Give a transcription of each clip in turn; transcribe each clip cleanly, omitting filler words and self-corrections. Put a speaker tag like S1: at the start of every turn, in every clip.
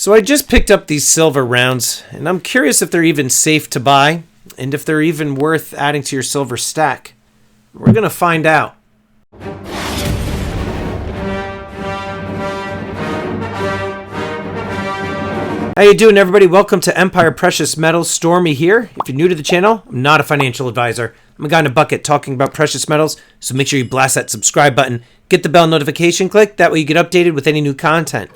S1: So I just picked up these silver rounds, and I'm curious if they're even safe to buy, and if they're even worth adding to your silver stack. We're going to find out. How you doing, everybody? Welcome to Empire Precious Metals. Stormy here. If you're new to the channel, I'm not a financial advisor. I'm a guy in a bucket talking about precious metals, so make sure you blast that subscribe button, get the bell notification click, that way you get updated with any new content.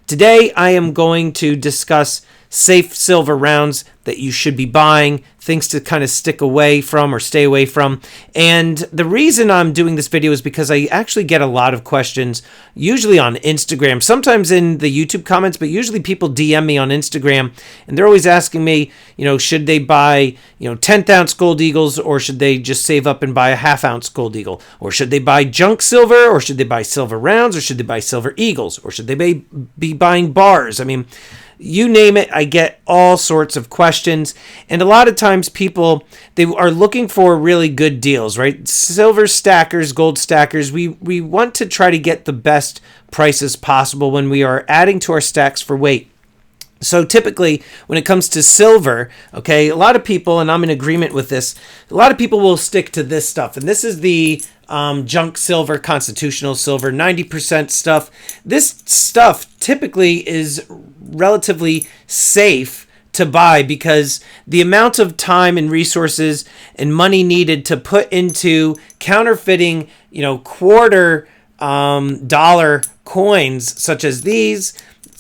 S1: Today, I am going to discuss safe silver rounds that you should be buying, things to kind of stick away from or stay away from. And the reason I'm doing this video is because I actually get a lot of questions, usually on Instagram, sometimes in the YouTube comments, but usually people DM me on Instagram, and they're always asking me, should they buy, 10th ounce gold eagles, or should they just save up and buy a half ounce gold eagle? Or should they buy junk silver, or should they buy silver rounds, or should they buy silver eagles, or should they be buying bars? I mean, you name it, I get all sorts of questions. And a lot of times people, they are looking for really good deals, right? Silver stackers, gold stackers, we want to try to get the best prices possible when we are adding to our stacks for weight. So typically, when it comes to silver, okay, a lot of people, and I'm in agreement with this, a lot of people will stick to this stuff. And this is the junk silver, constitutional silver, 90% stuff. This stuff typically is relatively safe to buy because the amount of time and resources and money needed to put into counterfeiting, quarter dollar coins such as these,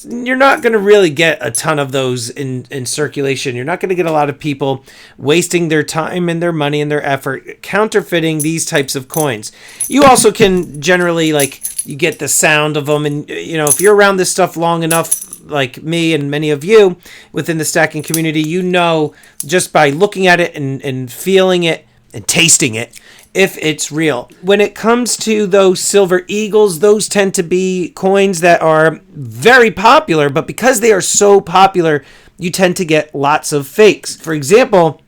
S1: you're not going to really get a ton of those in circulation. You're not going to get a lot of people wasting their time and their money and their effort counterfeiting these types of coins. You also can generally, you get the sound of them. And, if you're around this stuff long enough, like me and many of you within the stacking community, just by looking at it and feeling it and tasting it, if it's real. When it comes to those silver eagles, those tend to be coins that are very popular, but because they are so popular, you tend to get lots of fakes. For example,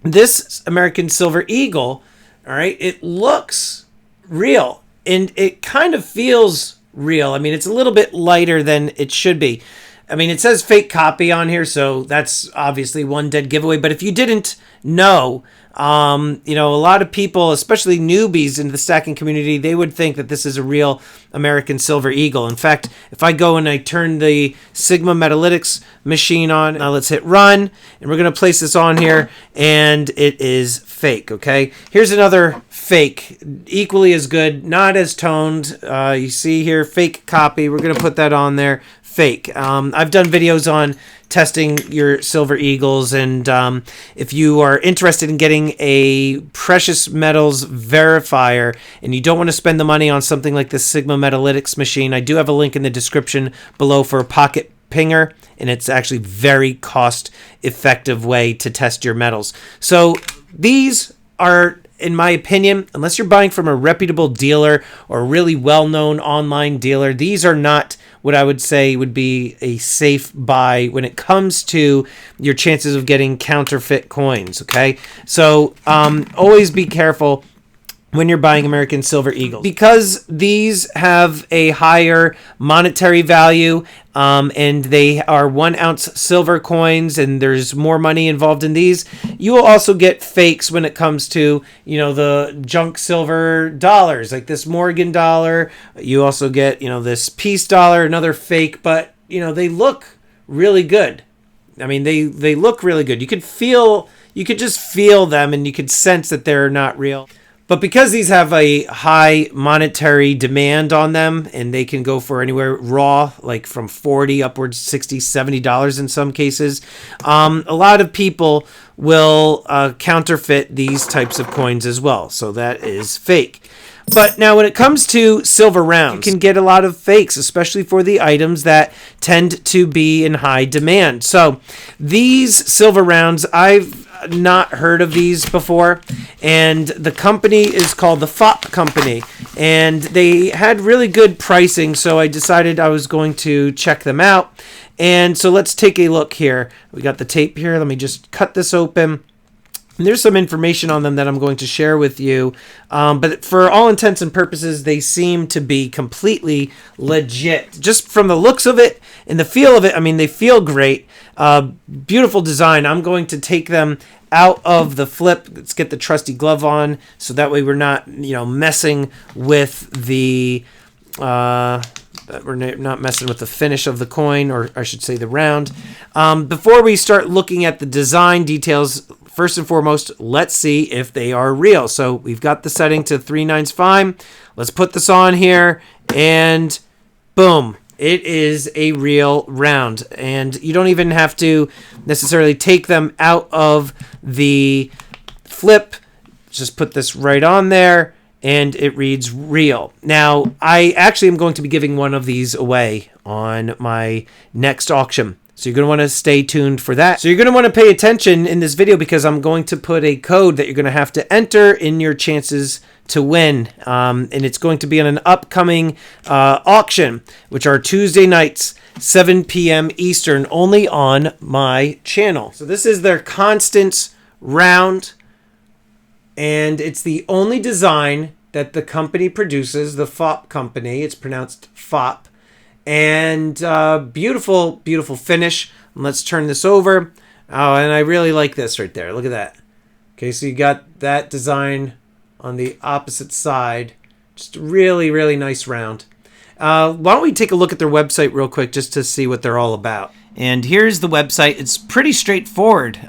S1: this American silver eagle, all right, it looks real and it kind of feels real. I mean, it's a little bit lighter than it should be. I mean, it says fake copy on here, so that's obviously one dead giveaway. But if you didn't know, a lot of people, especially newbies in the stacking community, they would think that this is a real American silver eagle. In fact, if I go and I turn the Sigma Metalytics machine on, now let's hit run, and we're going to place this on here, and it is fake, okay? Here's another fake, equally as good, not as toned. You see here, fake copy. We're going to put that on there. Fake. I've done videos on testing your silver eagles, and if you are interested in getting a precious metals verifier and you don't want to spend the money on something like the Sigma Metalytics machine, I do have a link in the description below for a pocket pinger, and it's actually very cost effective way to test your metals. So these are, in my opinion, unless you're buying from a reputable dealer or a really well-known online dealer, these are not what I would say would be a safe buy when it comes to your chances of getting counterfeit coins, okay? So always be careful when you're buying American silver eagles. Because these have a higher monetary value and they are 1 ounce silver coins and there's more money involved in these, you will also get fakes when it comes to, the junk silver dollars, like this Morgan dollar. You also get, this peace dollar, another fake, but, they look really good. I mean, they look really good. You could just feel them and you could sense that they're not real. But because these have a high monetary demand on them, and they can go for anywhere raw, like from $40 upwards $60, $70 in some cases, a lot of people will counterfeit these types of coins as well. So that is fake. But now when it comes to silver rounds, you can get a lot of fakes, especially for the items that tend to be in high demand. So these silver rounds, I've not heard of these before, and the company is called the Phaup company, and they had really good pricing, so I decided I was going to check them out. And so let's take a look here. We got the tape here. Let me just cut this open. And there's some information on them that I'm going to share with you. But for all intents and purposes, they seem to be completely legit. Just from the looks of it and the feel of it, I mean, they feel great. Beautiful design. I'm going to take them out of the flip. Let's get the trusty glove on, so that way we're not, messing with the... we're not messing with the finish of the coin, or I should say the round. Before we start looking at the design details, first and foremost, let's see if they are real. So we've got the setting to 3/9 fine. Let's put this on here, and boom, it is a real round. And you don't even have to necessarily take them out of the flip. Just put this right on there, and it reads real. Now, I actually am going to be giving one of these away on my next auction. So you're going to want to stay tuned for that. So you're going to want to pay attention in this video, because I'm going to put a code that you're going to have to enter in your chances to win. And it's going to be on an upcoming auction, which are Tuesday nights, 7 p.m. Eastern, only on my channel. So this is their Constance round, and it's the only design that the company produces, the Phaup company. It's pronounced Phaup. And beautiful, beautiful finish. Let's turn this over. Oh, and I really like this right there. Look at that. Okay, so you got that design on the opposite side. Just really, really nice round. Why don't we take a look at their website real quick, just to see what they're all about. And here's the website. It's pretty straightforward.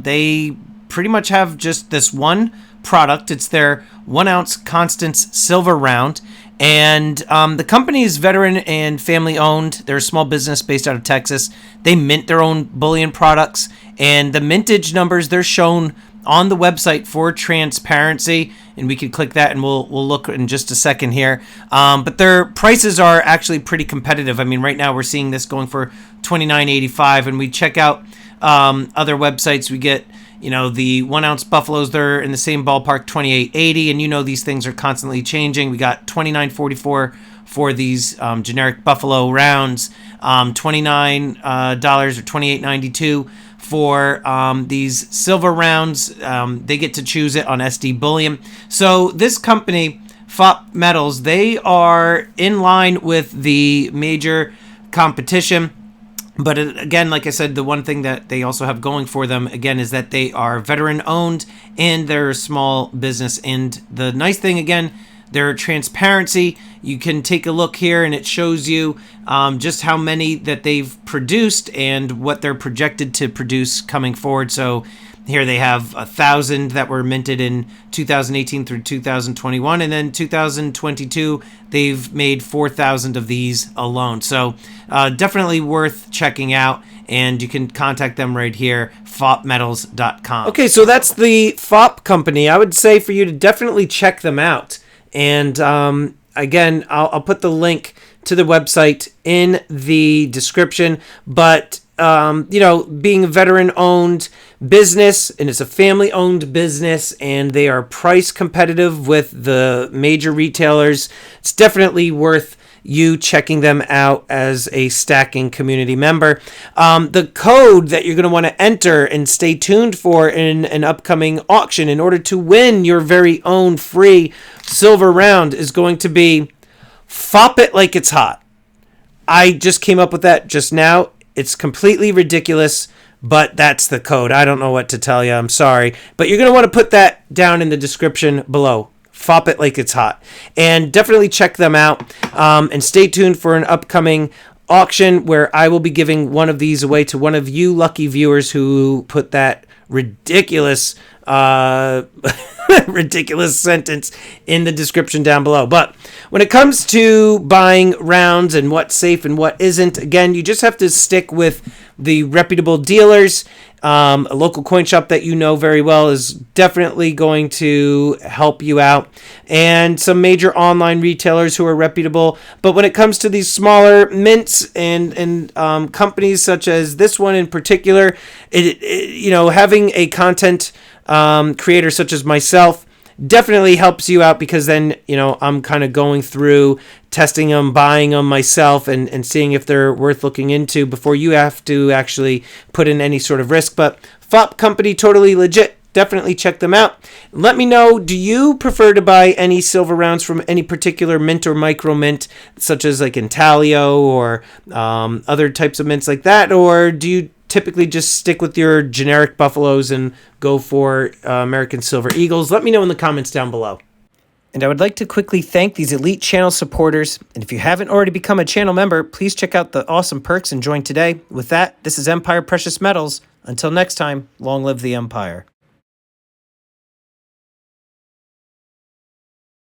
S1: They pretty much have just this one product. It's their 1 ounce Constance silver round. And the company is veteran and family owned. They're a small business based out of Texas. They mint their own bullion products, and the mintage numbers, they're shown on the website for transparency, and we can click that and we'll look in just a second here. But their prices are actually pretty competitive. I mean, right now we're seeing this going for $29.85, and we check out other websites. We get, the 1 ounce buffaloes, they're in the same ballpark, $28.80, and these things are constantly changing. We got $29.44 for these generic buffalo rounds, $29 or $28.92 for these silver rounds. They get to choose it on SD Bullion. So this company, Phaup Metals, they are in line with the major competition. But again, like I said, the one thing that they also have going for them, again, is that they are veteran owned and they're a small business. And the nice thing, again, their transparency. You can take a look here and it shows you just how many that they've produced and what they're projected to produce coming forward. So here they have 1,000 that were minted in 2018 through 2021, and then 2022 they've made 4,000 of these alone. So definitely worth checking out, and you can contact them right here, phaupmetals.com. Okay, so that's the Phaup company. I would say for you to definitely check them out. And again, I'll put the link to the website in the description. But being a veteran-owned business, and it's a family-owned business, and they are price competitive with the major retailers, it's definitely worth you checking them out as a Stacking community member. The code that you're going to want to enter and stay tuned for in an upcoming auction in order to win your very own free silver round is going to be Phaup it like it's hot. I just came up with that just now. It's completely ridiculous, but that's the code. I don't know what to tell you. I'm sorry. But you're going to want to put that down in the description below. Phaup it like it's hot. And definitely check them out. And stay tuned for an upcoming auction where I will be giving one of these away to one of you lucky viewers who put that ridiculous ridiculous sentence in the description down below. But when it comes to buying rounds and what's safe and what isn't, again, you just have to stick with the reputable dealers. A local coin shop that you know very well is definitely going to help you out, and some major online retailers who are reputable. But when it comes to these smaller mints and companies such as this one in particular, having a content creator such as myself definitely helps you out, because then I'm kind of going through testing them, buying them myself, and seeing if they're worth looking into before you have to actually put in any sort of risk. But Phaup company, totally legit, definitely check them out. Let me know, do you prefer to buy any silver rounds from any particular mint or micro mint, such as like Intaglio or other types of mints like that, or do you typically just stick with your generic Buffaloes and go for American Silver Eagles? Let me know in the comments down below. And I would like to quickly thank these elite channel supporters. And if you haven't already become a channel member, please check out the awesome perks and join today. With that, this is Empire Precious Metals. Until next time, long live the Empire.